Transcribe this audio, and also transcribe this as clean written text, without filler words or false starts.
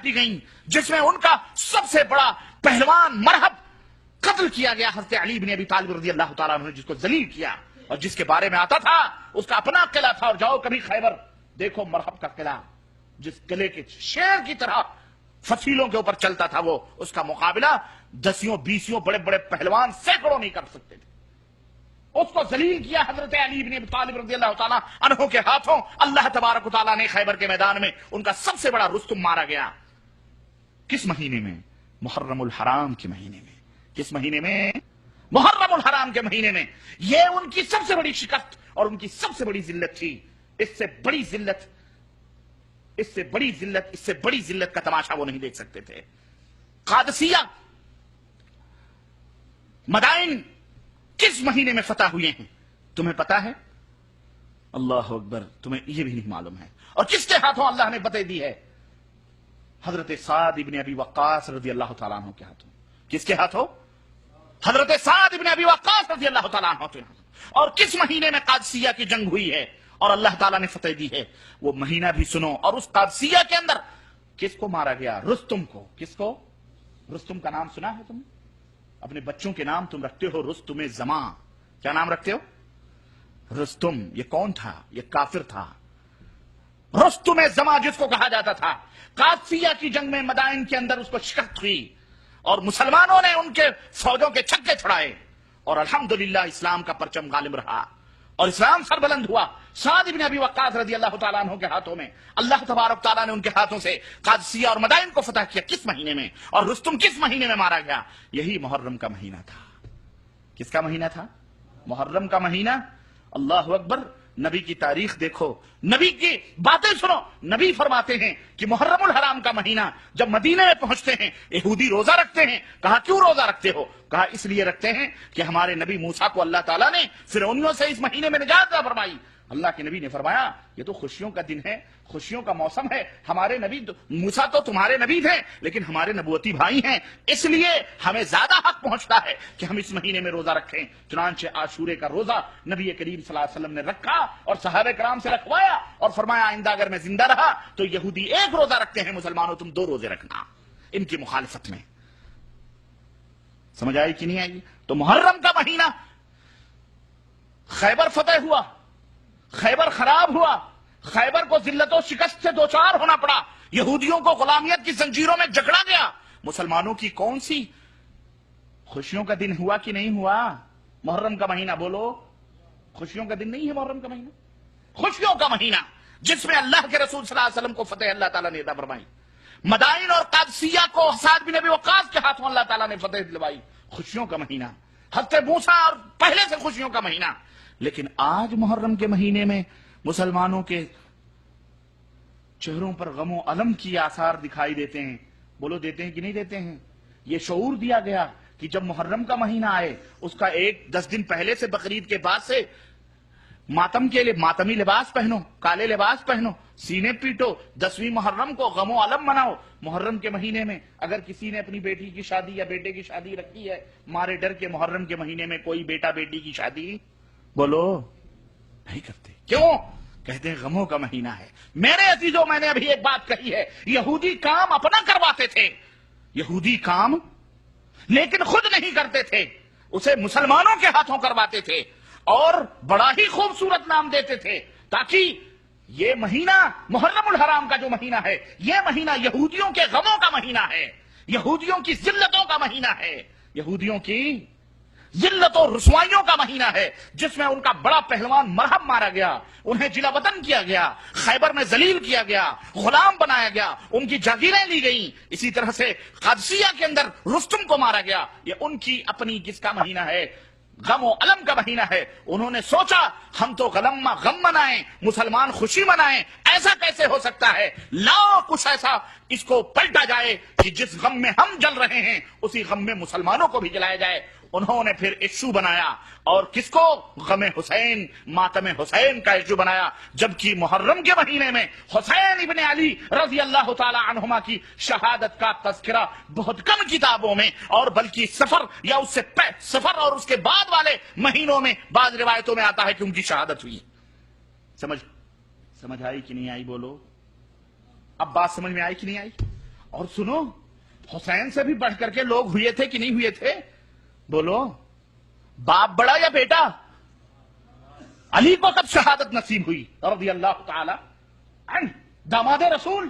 काटी गईं, जिसमें उनका सबसे बड़ा पहलवान मरहब कत्ल किया गया, हज़रत अली इब्न अबी तालिब रज़ी अल्लाह तआला अन्हु ने जिसको जलील किया और जिसके बारे में आता था उसका अपना किला था। और जाओ कभी खैबर देखो मरहब का किला, जिस किले के शेर की तरह फसीलों के ऊपर चलता था वो, उसका मुकाबला दसियों बीसियों बड़े बड़े पहलवान सैकड़ों नहीं कर सकते थे। उसको जलील किया हजरत अली इब्न अबी तालिब रज़ी अल्लाह तआला अन्हु के हाथों। अल्लाह तबारक व तआला ने खैबर के मैदान में उनका सबसे बड़ा रुस्तुम मारा गया। किस महीने में? मुहर्रमुल हराम के महीने में। किस महीने में? मुहर्रमुल हराम के महीने में। यह उनकी सबसे बड़ी शिकस्त और उनकी सबसे बड़ी जिल्लत थी। इससे बड़ी जिल्लत, इससे बड़ी जिल्लत का तमाशा वो नहीं देख सकते थे। कादसिया, मदाइन किस महीने में फतह हुए हैं तुम्हें पता है? अल्लाह अकबर, तुम्हें यह भी नहीं मालूम है। और किसके हाथों अल्लाह ने फतह दी है? हजरत साद इब्न अबी वक्कास रज़ी अल्लाह तआला अन्हु के हाथों। किसके हाथों? हजरत साद इब्न अबी वक्कास रज़ी अल्लाह तआला अन्हु के हाथों। और किस महीने में कादसिया की जंग हुई है और अल्लाह ताला ने फतह दी है, वो महीना भी सुनो। और उस कादसिया के अंदर किसको मारा गया? रुस्तुम को। किसको? रुस्तुम का नाम सुना है तुमने? अपने बच्चों के नाम तुम रखते हो रुस्तुम जमा। क्या नाम रखते हो? रुस्तुम। ये कौन था? ये काफिर था। रुस्तुम जमा जिसको कहा जाता था। कादसिया की जंग में मदाइन के अंदर उसको शिकस्त हुई और मुसलमानों ने उनके फौजों के छक्के छुड़ाए और अल्हम्दुलिल्लाह इस्लाम का परचम गालिब रहा और इस्लाम सरबुलंद हुआ। साद इब्न अबी वक्कास रज़ी अल्लाह तआला अन्हु के हाथों में अल्लाह तबारक तआला ने उनके हाथों से कादसिया और मदाइन को फतह किया। किस महीने में? और रुस्तुम किस महीने में मारा गया? यही मुहर्रम का महीना था। किसका महीना था? मुहर्रम का महीना। अल्लाह अकबर। नबी की तारीख देखो, नबी की बातें सुनो। नबी फरमाते हैं कि मुहर्रमुल हराम का महीना जब मदीने में पहुंचते हैं यहूदी रोजा रखते हैं। कहा क्यों रोजा रखते हो? कहा इसलिए रखते हैं कि हमारे नबी मूसा को अल्लाह ताला ने फिरौनियों से इस महीने में निजात फरमाई। अल्लाह के नबी ने फरमाया ये तो खुशियों का दिन है, खुशियों का मौसम है। हमारे नबी मूसा तो तुम्हारे नबी थे लेकिन हमारे नबूवती भाई हैं, इसलिए हमें ज्यादा हक पहुंचता है कि हम इस महीने में रोजा रखें। चुनांचे आशूरे का रोजा नबी करीम सल्लल्लाहु अलैहि वसल्लम ने रखा और सहाबे कराम से रखवाया और फरमाया आइंदा अगर मैं जिंदा रहा तो यहूदी एक रोजा रखते हैं, मुसलमानों तुम 2 रोजे रखना, इनकी मुखालिफत में। समझ आई कि नहीं आई? तो मुहर्रम का महीना, खैबर फतेह हुआ, खैबर खराब हुआ, खैबर को जिल्लतों शिकस्त से दो चार होना पड़ा, यहूदियों को गुलामियत की जंजीरों में जकड़ा गया। मुसलमानों की कौन सी खुशियों का दिन हुआ कि नहीं हुआ? मुहर्रम का महीना। बोलो, खुशियों का दिन नहीं है मुहर्रम का महीना? खुशियों का महीना जिसमें अल्लाह के रसूल सल्लल्लाहु अलैहि वसल्लम को फतेह अल्लाह ताला ने अता फरमाई। मदाइन और कादसिया को साद बिन अबी वक्कास के हाथों अल्लाह ताला ने फतेह दिलवाई। खुशियों का महीना, हज़रत मूसा और पहले से खुशियों का महीना। लेकिन आज मुहर्रम के महीने में मुसलमानों के चेहरों पर गमो अलम की आसार दिखाई देते हैं। बोलो, देते हैं कि नहीं देते हैं? यह शऊर दिया गया कि जब मुहर्रम का महीना आए उसका 10 दिन पहले से, बकरीद के बाद से मातम के लिए मातमी लिबास पहनो, काले लिबास पहनो, सीने पीटो, 10वीं मुहर्रम को गमो अलम मनाओ। मुहर्रम के महीने में अगर किसी ने अपनी बेटी की शादी या बेटे की शादी रखी है, मारे डर के मुहर्रम के महीने में कोई बेटा बेटी की शादी, बोलो, नहीं करते। क्यों? कहते हैं गमों का महीना है। मेरे अजीजों, मैंने अभी एक बात कही है, यहूदी काम अपना करवाते थे, यहूदी काम लेकिन खुद नहीं करते थे, उसे मुसलमानों के हाथों करवाते थे और बड़ा ही खूबसूरत नाम देते थे ताकि ये महीना मुहर्रमुल हराम का जो महीना है, यह महीना यहूदियों के गमों का महीना है, यहूदियों की जिल्लतों का महीना है, यहूदियों की जिल्लत और रुसवाइयों का महीना है, जिसमें उनका बड़ा पहलवान मरहब मारा गया, उन्हें जिला वतन किया गया, खैबर में जलील किया गया, गुलाम बनाया गया, उनकी जागीरें ली गई। इसी तरह से कादसिया के अंदर रुस्तुम को मारा गया। ये उनकी अपनी किसका महीना है? गम और अलम का महीना है। उन्होंने सोचा हम तो गम मनाएं, मुसलमान खुशी मनाएं, ऐसा कैसे हो सकता है? लाओ कुछ ऐसा इसको पलटा जाए कि जिस गम में हम जल रहे हैं उसी गम में मुसलमानों को भी जलाया जाए। उन्होंने फिर इशू बनाया और किसको? गमे हुसैन, मातमे हुसैन का इशू बनाया। जबकि मुहर्रम के महीने में हुसैन इब्न अली रजी अल्लाह ताला अन्हुमा की शहादत का तज़किरा बहुत कम किताबों में, और बल्कि सफर या उससे सफर और उसके बाद वाले महीनों में बाद रिवायतों में आता है कि उनकी शहादत हुई। समझ आई कि नहीं आई? बोलो, अब बात समझ में आई कि नहीं आई? اور سنو، حسین سے بھی بڑھ کر کے لوگ ہوئے تھے کہ نہیں ہوئے تھے؟ بولو، باپ بڑا یا بیٹا؟ علی کو کب شہادت نصیب ہوئی رضی اللہ تعالی عنہ، داماد رسول